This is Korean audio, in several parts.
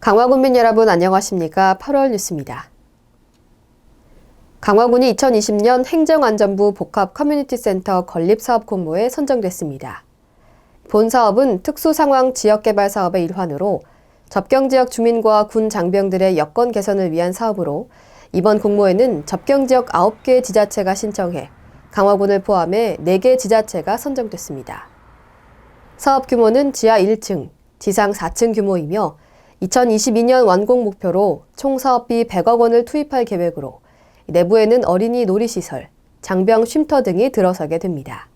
강화군민 여러분 안녕하십니까? 8월 뉴스입니다. 강화군이 2020년 행정안전부 복합 커뮤니티센터 건립사업 공모에 선정됐습니다. 본 사업은 특수상황 지역개발 사업의 일환으로 접경지역 주민과 군 장병들의 여건 개선을 위한 사업으로 이번 공모에는 접경지역 9개 지자체가 신청해 강화군을 포함해 4개 지자체가 선정됐습니다. 사업 규모는 지하 1층, 지상 4층 규모이며 2022년 완공 목표로 총 사업비 100억 원을 투입할 계획으로 내부에는 어린이 놀이시설, 장병 쉼터 등이 들어서게 됩니다.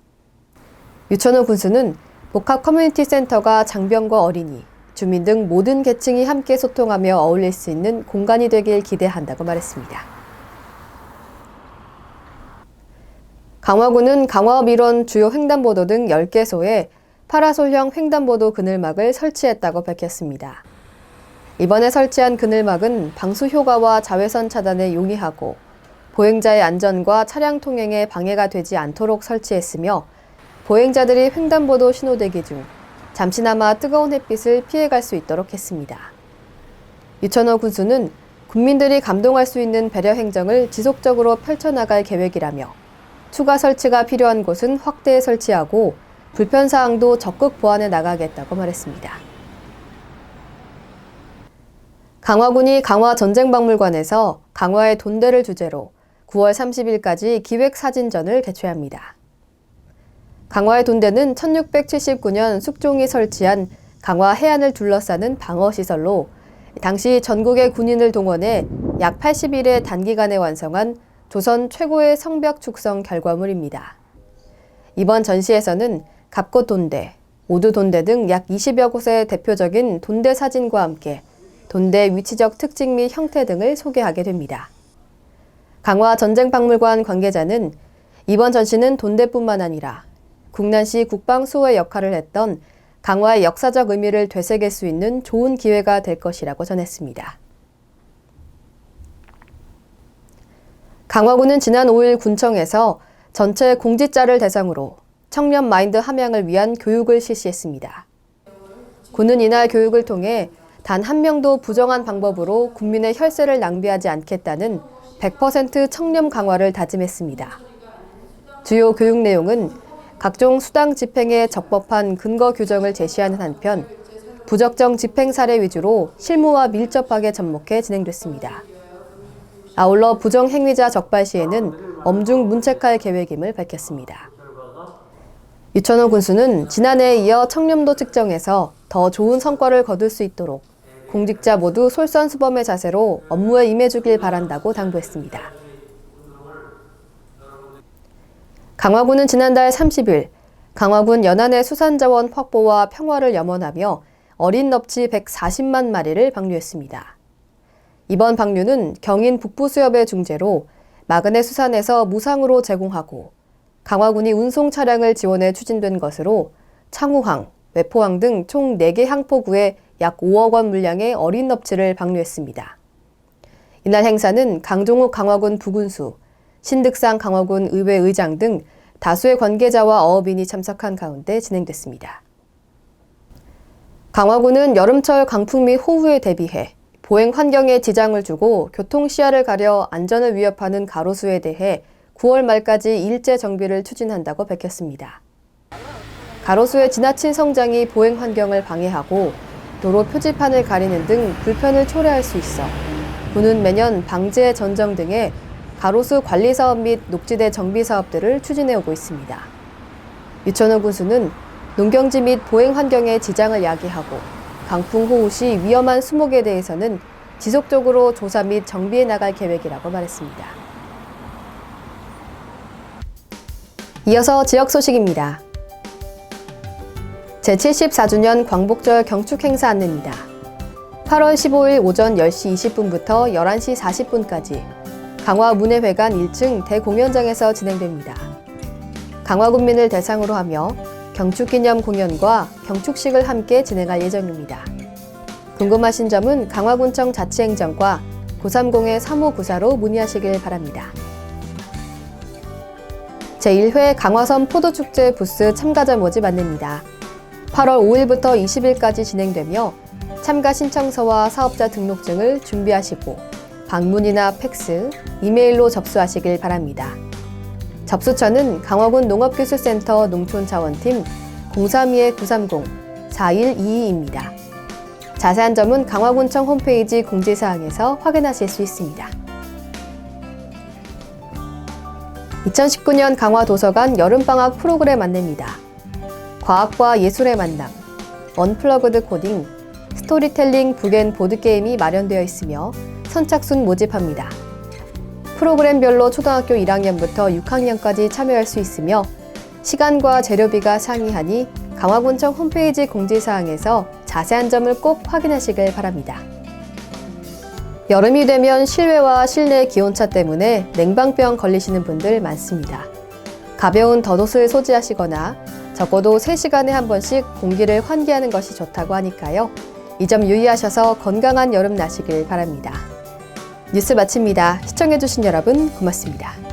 유천호 군수는 복합 커뮤니티 센터가 장병과 어린이, 주민 등 모든 계층이 함께 소통하며 어울릴 수 있는 공간이 되길 기대한다고 말했습니다. 강화군은 강화읍 일원 주요 횡단보도 등 10개소에 파라솔형 횡단보도 그늘막을 설치했다고 밝혔습니다. 이번에 설치한 그늘막은 방수 효과와 자외선 차단에 용이하고 보행자의 안전과 차량 통행에 방해가 되지 않도록 설치했으며 보행자들이 횡단보도 신호대기 중 잠시나마 뜨거운 햇빛을 피해갈 수 있도록 했습니다. 유천호 군수는 국민들이 감동할 수 있는 배려 행정을 지속적으로 펼쳐나갈 계획이라며 추가 설치가 필요한 곳은 확대 설치하고 불편사항도 적극 보완해 나가겠다고 말했습니다. 강화군이 강화전쟁박물관에서 강화의 돈대를 주제로 9월 30일까지 기획사진전을 개최합니다. 강화의 돈대는 1679년 숙종이 설치한 강화 해안을 둘러싸는 방어시설로 당시 전국의 군인을 동원해 약 80일의 단기간에 완성한 조선 최고의 성벽 축성 결과물입니다. 이번 전시에서는 갑곶돈대, 오두돈대 등 약 20여 곳의 대표적인 돈대 사진과 함께 돈대 위치적 특징 및 형태 등을 소개하게 됩니다. 강화전쟁박물관 관계자는 이번 전시는 돈대뿐만 아니라 국난시 국방수호의 역할을 했던 강화의 역사적 의미를 되새길 수 있는 좋은 기회가 될 것이라고 전했습니다. 강화군은 지난 5일 군청에서 전체 공직자를 대상으로 청년 마인드 함양을 위한 교육을 실시했습니다. 군은 이날 교육을 통해 단 한 명도 부정한 방법으로 국민의 혈세를 낭비하지 않겠다는 100% 청렴 강화를 다짐했습니다. 주요 교육 내용은 각종 수당 집행에 적법한 근거 규정을 제시하는 한편 부적정 집행 사례 위주로 실무와 밀접하게 접목해 진행됐습니다. 아울러 부정행위자 적발 시에는 엄중 문책할 계획임을 밝혔습니다. 유천호 군수는 지난해에 이어 청렴도 측정에서 더 좋은 성과를 거둘 수 있도록 공직자 모두 솔선수범의 자세로 업무에 임해주길 바란다고 당부했습니다. 강화군은 지난달 30일 강화군 연안의 수산자원 확보와 평화를 염원하며 어린 넙치 140만 마리를 방류했습니다. 이번 방류는 경인 북부수협의 중재로 마그네 수산에서 무상으로 제공하고 강화군이 운송 차량을 지원해 추진된 것으로 창우항, 외포항 등 총 4개 항포구에 약 5억 원 물량의 어린 넙치를 방류했습니다. 이날 행사는 강종욱 강화군 부군수, 신득상 강화군 의회 의장 등 다수의 관계자와 어업인이 참석한 가운데 진행됐습니다. 강화군은 여름철 강풍 및 호우에 대비해 보행 환경에 지장을 주고 교통 시야를 가려 안전을 위협하는 가로수에 대해 9월 말까지 일제 정비를 추진한다고 밝혔습니다. 가로수의 지나친 성장이 보행 환경을 방해하고 도로 표지판을 가리는 등 불편을 초래할 수 있어 군은 매년 방제 전정 등의 가로수 관리 사업 및 녹지대 정비 사업들을 추진해 오고 있습니다. 유천호 군수는 농경지 및 보행 환경에 지장을 야기하고 강풍 호우 시 위험한 수목에 대해서는 지속적으로 조사 및 정비해 나갈 계획이라고 말했습니다. 이어서 지역 소식입니다. 제74주년 광복절 경축 행사 안내입니다. 8월 15일 오전 10시 20분부터 11시 40분까지 강화 문예회관 1층 대공연장에서 진행됩니다. 강화군민을 대상으로 하며 경축기념 공연과 경축식을 함께 진행할 예정입니다. 궁금하신 점은 강화군청 자치행정과 930-3594로 문의하시길 바랍니다. 제1회 강화섬 포도축제 부스 참가자 모집 안내입니다. 8월 5일부터 20일까지 진행되며 참가 신청서와 사업자 등록증을 준비하시고 방문이나 팩스, 이메일로 접수하시길 바랍니다. 접수처는 강화군 농업기술센터 농촌자원팀 032-930-4122입니다. 자세한 점은 강화군청 홈페이지 공지사항에서 확인하실 수 있습니다. 2019년 강화도서관 여름방학 프로그램 안내입니다. 과학과 예술의 만남, 언플러그드 코딩, 스토리텔링 북앤 보드게임이 마련되어 있으며 선착순 모집합니다. 프로그램별로 초등학교 1학년부터 6학년까지 참여할 수 있으며 시간과 재료비가 상이하니 강화군청 홈페이지 공지사항에서 자세한 점을 꼭 확인하시길 바랍니다. 여름이 되면 실외와 실내 기온차 때문에 냉방병 걸리시는 분들 많습니다. 가벼운 덧옷을 소지하시거나 적어도 3시간에 한 번씩 공기를 환기하는 것이 좋다고 하니까요. 이 점 유의하셔서 건강한 여름 나시길 바랍니다. 뉴스 마칩니다. 시청해주신 여러분 고맙습니다.